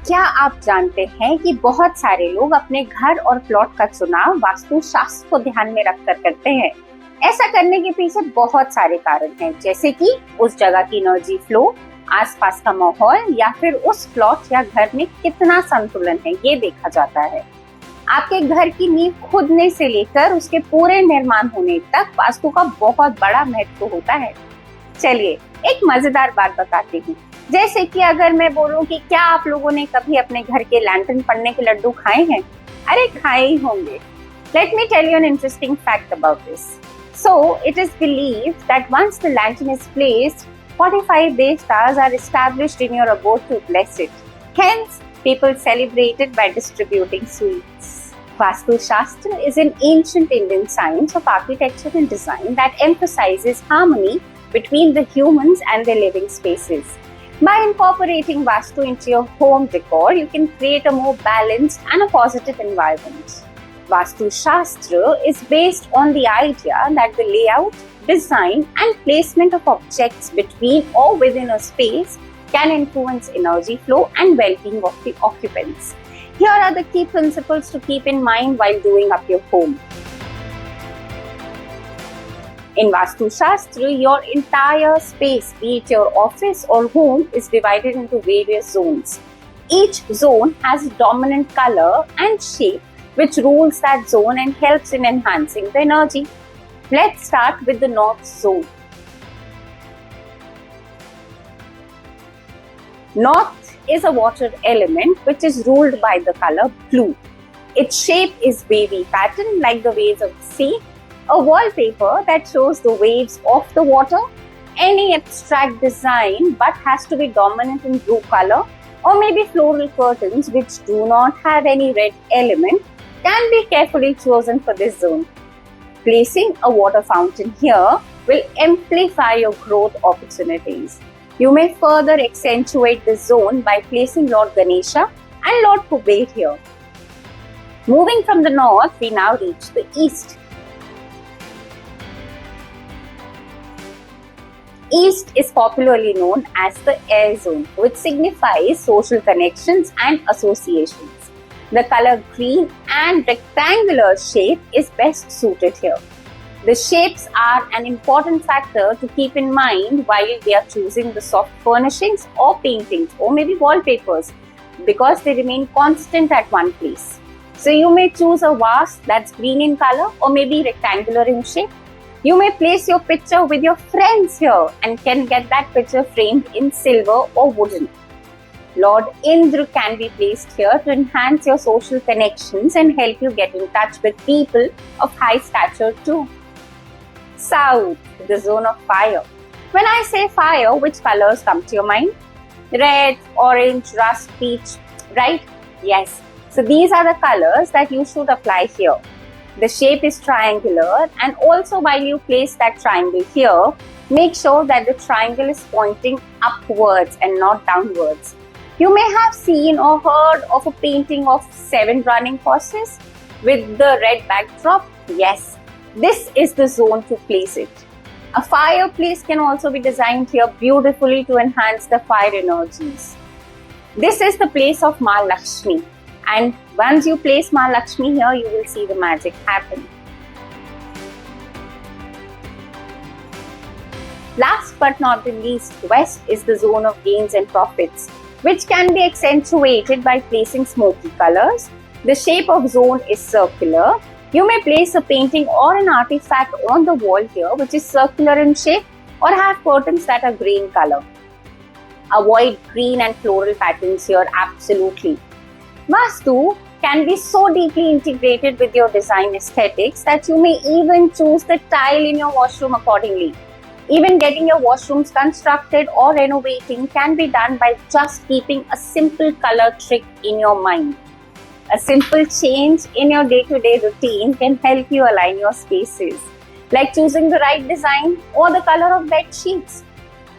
क्या आप जानते हैं कि बहुत सारे लोग अपने घर और प्लॉट का चुनाव वास्तु शास्त्र को ध्यान में रखकर करते हैं। ऐसा करने के पीछे बहुत सारे कारण हैं, जैसे कि उस जगह की एनर्जी फ्लो, आसपास का माहौल या फिर उस प्लॉट या घर में कितना संतुलन है, ये देखा जाता है। आपके घर की नींव खुदने से लेकर उसके पूरे निर्माण होने तक वास्तु का बहुत बड़ा महत्व होता है। चलिए एक मजेदार बात बताती हूँ। जैसे कि अगर मैं बोलूं कि क्या आप लोगों ने कभी अपने घर के लैंटर्न पड़ने के लड्डू खाए हैं? अरे खाए ही होंगे। Let me tell you an interesting fact about this. So, it is believed that once the lantern is placed, 45 devtas are established in your abode to bless it. Hence, people celebrate it by distributing sweets. Vastu Shastra is an ancient Indian science of architecture and design that emphasizes harmony between the humans and their living spaces. By incorporating Vastu into your home decor, you can create a more balanced and a positive environment. Vastu Shastra is based on the idea that the layout, design, and placement of objects between or within a space can influence energy flow and well-being of the occupants. Here are the key principles to keep in mind while doing up your home. In Vastu Shastra, your entire space, be it your office or home, is divided into various zones. Each zone has a dominant color and shape which rules that zone and helps in enhancing the energy. Let's start with the North Zone. North is a water element which is ruled by the color blue. Its shape is wavy pattern like the waves of the sea, a wallpaper that shows the waves of the water, any abstract design but has to be dominant in blue color, or maybe floral curtains which do not have any red element can be carefully chosen for this zone. Placing a water fountain here will amplify your growth opportunities. You may further accentuate this zone by placing Lord Ganesha and Lord Kuber here. Moving from the north, we now reach the east. East is popularly known as the air zone, which signifies social connections and associations. The color green and rectangular shape is best suited here. The shapes are an important factor to keep in mind while we are choosing the soft furnishings or paintings or maybe wallpapers, because they remain constant at one place. So you may choose a vase that's green in color or maybe rectangular in shape. You may place your picture with your friends here and can get that picture framed in silver or wooden. Lord Indra can be placed here to enhance your social connections and help you get in touch with people of high stature too. South, the zone of fire. When I say fire, which colors come to your mind? Red, orange, rust, peach, right? Yes. So these are the colors that you should apply here. The shape is triangular, and also while you place that triangle here, make sure that the triangle is pointing upwards and not downwards. You may have seen or heard of a painting of 7 running horses with the red backdrop. Yes, this is the zone to place it. A fireplace can also be designed here beautifully to enhance the fire energies. This is the place of Ma Lakshmi. And once you place Ma Lakshmi here, you will see the magic happen. Last but not the least, West is the zone of gains and profits, which can be accentuated by placing smoky colors. The shape of zone is circular. You may place a painting or an artifact on the wall here, which is circular in shape, or have curtains that are green color. Avoid green and floral patterns here, absolutely. Vastu can be so deeply integrated with your design aesthetics that you may even choose the tile in your washroom accordingly. Even getting your washrooms constructed or renovating can be done by just keeping a simple color trick in your mind. A simple change in your day-to-day routine can help you align your spaces, like choosing the right design or the color of bed sheets.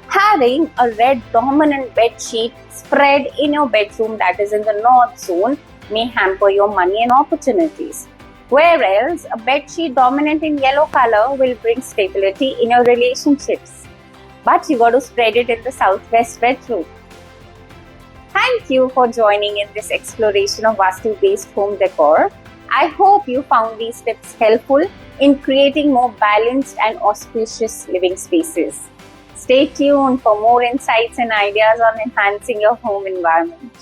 Having a red dominant bed sheet spread in your bedroom that is in the north zone may hamper your money and opportunities. Whereas a bed sheet dominant in yellow color will bring stability in your relationships. But you got to spread it in the southwest bedroom. Thank you for joining in this exploration of Vastu-based home decor. I hope you found these tips helpful in creating more balanced and auspicious living spaces. Stay tuned for more insights and ideas on enhancing your home environment.